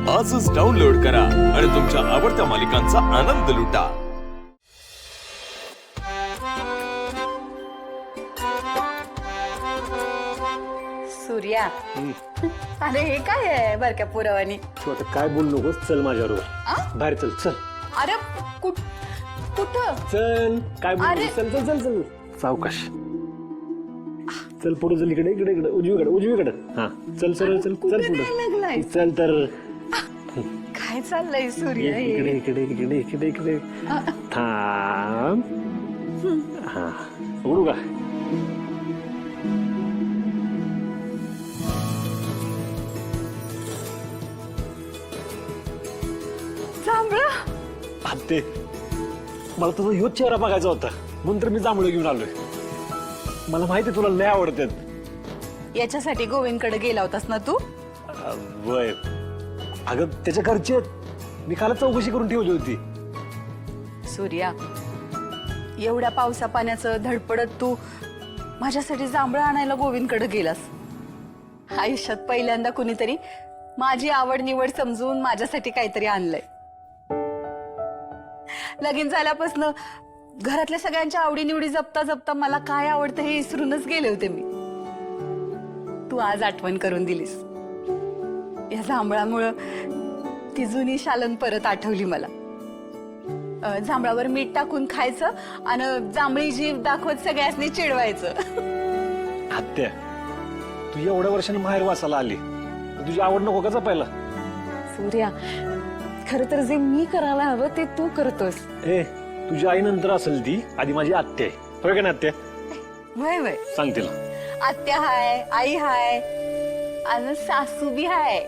आजच डाउनलोड करा आणि तुमच्या आवडत्या मालिकांचा आनंद लुटा। सूर्या अरे हे काय आहे बरक्या पुरवानी? तू आता काय बोल नकोस, चल माझ्याबरोबर बाहेर चल चल। अरे कुठं चल काय बोल अरे. चल चल चल चल सावकाश चल पुढे चल, इकडे इकडे इकडे उजवीकडे हा चल सरळ चल चल कुठे लागलाय? पुढे चल तर काय चाललंय सूर्या हे? इकडे इकडे इकडे इकडे इकडे थांब हा उडू का? जांभळं आत्ते मला तुझा ह्योच चेहरा बघायचा होता म्हणून तर मी जांभळं घेऊन आलोय। मला माहिती तुला लय आवडतात। याच्यासाठी गोविंदकडे गेला होतास ना तू? वय अगं त्याच्या घरचे आहेत, मी कालच चौकशी करून ठेवली होती। सूर्या एवढ्या पावसा पाण्याचं धडपडत तू माझ्यासाठी जांभळं आणायला गोविंदकडे गेलास। आयुष्यात पहिल्यांदा कुणीतरी माझी आवड निवड समजून माझ्यासाठी काहीतरी आणलंय। लगीन झाल्यापासून घरातल्या सगळ्यांच्या आवडीनिवडी जपता जपता मला काय आवडतं हे विसरूनच गेले होते मी। तू आज आठवण करून दिलीस। या जांभळामुळं ती जुनी शालन परत आठवली मला। जांभळावर मीठ टाकून खायचं आणि जांभळी जीभ दाखवत सगळ्यांनी चिडवायचं। आत्या तू एवढ्या वर्षांनी माहेर वासाला आली, तुझी आवड नको का जपायला? सूर्या खर तर जे मी करायला हवं ते तू करतोस। ए तुझी आई नंतर असेल ती, आधी माझी आत्या आहे, होय का ना आत्या? वय वय सांग तिला आत्या हाय, आई हाय आणि सासू बी हाय।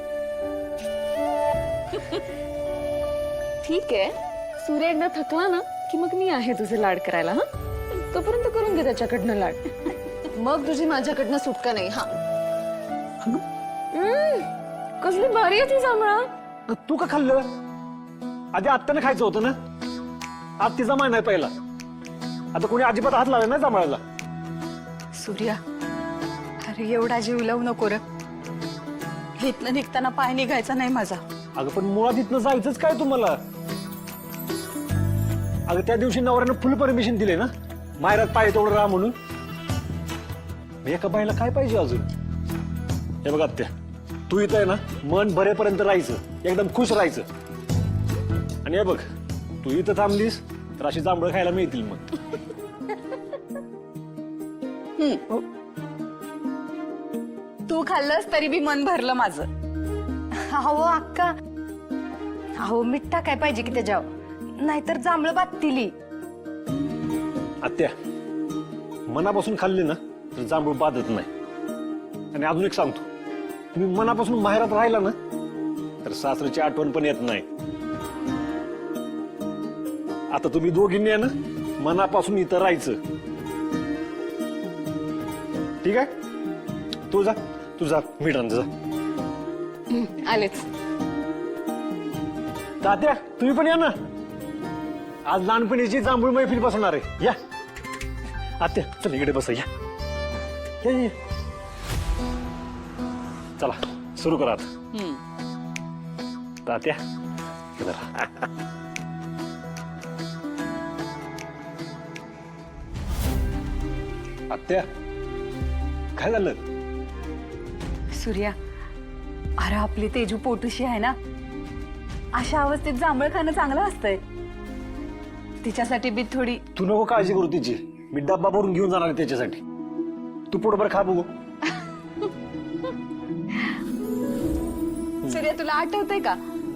ठीक आहे, सूर्य एकदा थकला ना की मग मी आहे तुझे लाड करायला। हा तोपर्यंत करून घे त्याच्याकडनं लाड, मग तुझी माझ्याकडनं सुटका नाही। हा कसली भारी आहे ती जांभळा। तू का खाल्लं? आधी आत्याने खायचं होतं ना, आज तिचा मान आहे पहिला, आता कोणी अजिबात हात लावला नाही जांभळाला। सूर्या अरे एवढा जीव लावू नको र, इथनं निघताना पाय निघायचा नाही माझा। अगं पण मुळात इथनं जायचंच काय तुम्हाला? अगं त्या दिवशी नवऱ्यानं फुल परमिशन दिले ना माहेरात पाय तेवढं राहा म्हणून। एका बाईला काय पाहिजे अजून? हे बघ आत्या, तू इथं आहे ना मन भरेपर्यंत राहायचं, एकदम खुश राहायचं। आणि हे बघ तू इथं थांबलीस तर अशी जांभळं खायला मिळतील मग। तू खाल्लंस तरी बी मन भरलं माझं। अहो अक्का, अहो मीठ टाकाय पाहिजे की त्याच्यावर, नाहीतर जांभळं बाततिली। आत्या मनापासून खाल्ली ना तर जांभूळ बाधत नाही। आणि अजून एक सांगतो, तुम्ही मनापासून माहेरात राहिला ना तर सासरीची आठवण पण येत नाही। आता तुम्ही दोघींनी आहे ना मनापासून इथं राहायचं, ठीक आहे? तू जा मीठ आण जा। आलेच तात्या तुम्ही पण या ना, आज लहानपणीची जांभूळ मैफिल बसवणार आहे, या। आत्या चल इकडे बसा, या या या। चला सुरू करा आता। तात्या इधर आ। आत्या काय झालं? सूर्या अरे आपली तेजू पोटुशी आहे ना, अशा अवस्थेत जांभळं खाणं चांगलं असतंय। तिच्यासाठी बी थोडी। तू नको काळजी करू तिची, मी डब्बा भरून घेऊन जाणार आहे त्याच्यासाठी। तू पोटभर खा बघू। सूर्या तुला आठवतंय का,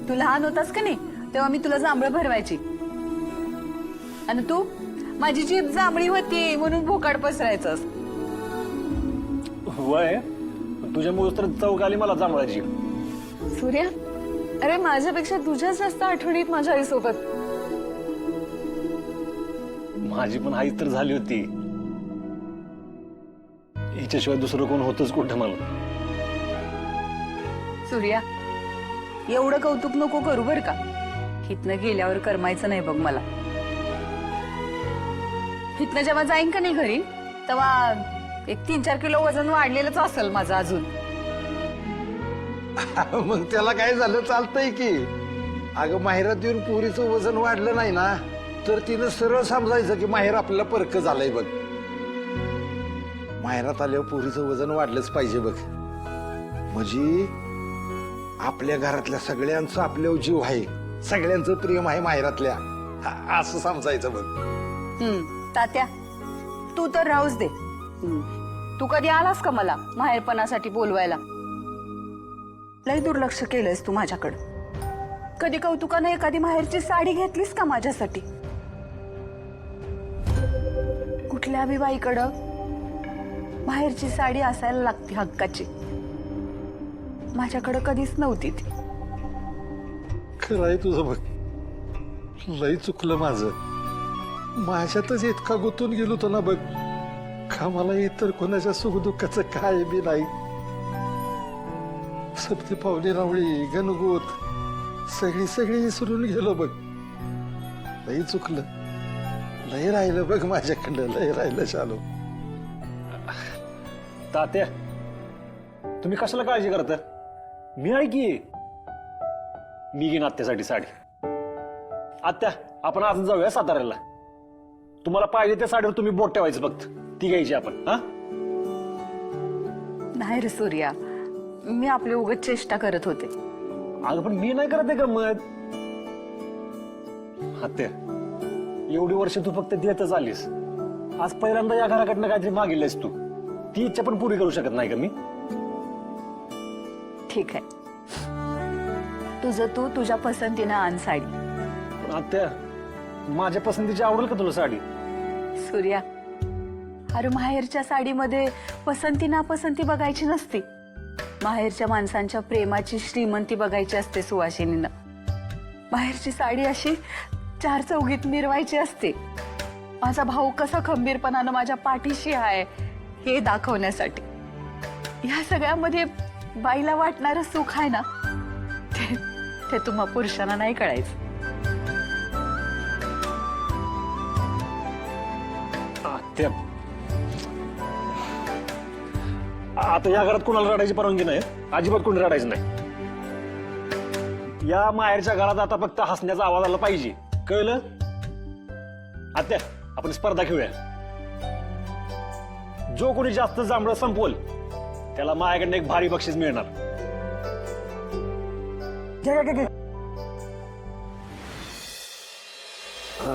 तू लहान होतास का नाही तेव्हा मी तुला जांभळं भरवायची आणि तू माझी जीभ जांभळी होती म्हणून भोकाड पसरायचंस। वय तुझ्यामुळे तर चौक आली मला जांभळाची। सूर्या अरे माझ्यापेक्षा तुझ्याच जास्त आठवणीत माझ्या आईसोबत। माझी पण आई तर झाली होती, हिच्याशिवाय दुसरं कोण होतच कुठं मला। सूर्या एवढं कौतुक नको करू बर का, इथनं गेल्यावर करमायचं नाही बघ मला। इथनं जेव्हा जाईन का नाही घरी तेव्हा एक 3-4 किलो वजन वाढलेलंच असेल माझं अजून। मग त्याला काय झालं चालतंय की. अगं माहेरात येऊन पुरीचं वजन वाढलं नाही ना तर तिनं सरळ समजायचं की माहेर आपल्याला परक झालंय बघ. माहेरात आल्यावर पुरीचं वजन वाढलंच पाहिजे बघ. म्हणजे आपल्या घरातल्या सगळ्यांचं आपल्यावर जीव आहे, सगळ्यांचं प्रेम आहे माहेरातल्या, असं समजायचं बघ. तात्या तू तर राहूच दे. तू कधी आलास का मला माहेरपणासाठी बोलवायला? लय दुर्लक्ष केलंयस तू माझ्याकडं. कधी कौतुकानं एखादी माहेरची साडी घेतलीस का माझ्यासाठी? कुठल्या बी बाईकडं माहेरची साडी असायला लागते हक्काची. माझ्याकडं कधीच नव्हती ती. खरं आहे तुझं बघ. लई चुकलं माझं. माझ्यातच इतका गुंतून गेलो होतो ना बघ, का मला इतर कोणाच्या सुखदुःखाचं काय बी नाही. सप्ती पावली रावळी गणगोत सगळी विसरून गेलो बघ. लई चुकलं, लई राहिलं बघ माझ्याकडं, लई राहिलं. शालो तात्या तुम्ही कशाला काळजी करता? मी आहे की. मी घेईन आत्यासाठी साडी. आत्या आपण आज जाऊया साताऱ्याला. तुम्हाला पाहिजे त्या साडीवर तुम्ही बोट ठेवायचं फक्त, ती घ्यायची आपण. हा नाही रे सूर्या, मी आपली उगाच चेष्टा करत होते. अगं पण मी नाही करत आहे का मग? आत्या एवढी वर्ष तू फक्त देतच आलीस. आज पहिल्यांदा या घराकडनं काहीतरी मागितलंयस तू. ती इच्छा पण पुरी करू शकत नाही का मी? ठीक आहे, तुझं तू तुझ्या पसंतीनं आण साडी. पण आत्या माझ्या पसंतीची आवडेल का तुला साडी? सूर्या, अरे माहेरच्या साडीमध्ये पसंती नापसंती बघायची नसती. माहेरच्या माणसांच्या प्रेमाची श्रीमंती बघायची असते सुवासिनीनं. माहेरची साडी अशी चार चौघीत मिरवायची असते. माझा भाऊ कसा खंबीरपणानं माझ्या पाठीशी आहे हे दाखवण्यासाठी. या सगळ्यामध्ये बाईला वाटणारं सुख आहे ना, ते तुम्हा पुरुषांना नाही कळायचं. आत्या आता या घरात कोणाला रडायची परवानगी नाही. अजिबात कोणी रडायचं नाही. या माहेरच्या घरात आता फक्त हसण्याचा आवाज आला पाहिजे, कळलं? आत्या आपण स्पर्धा खेळूया. जो कोणी जास्त जांभळं संपवल त्याला माझ्याकडनं एक भारी बक्षीस मिळणार. घे. हा.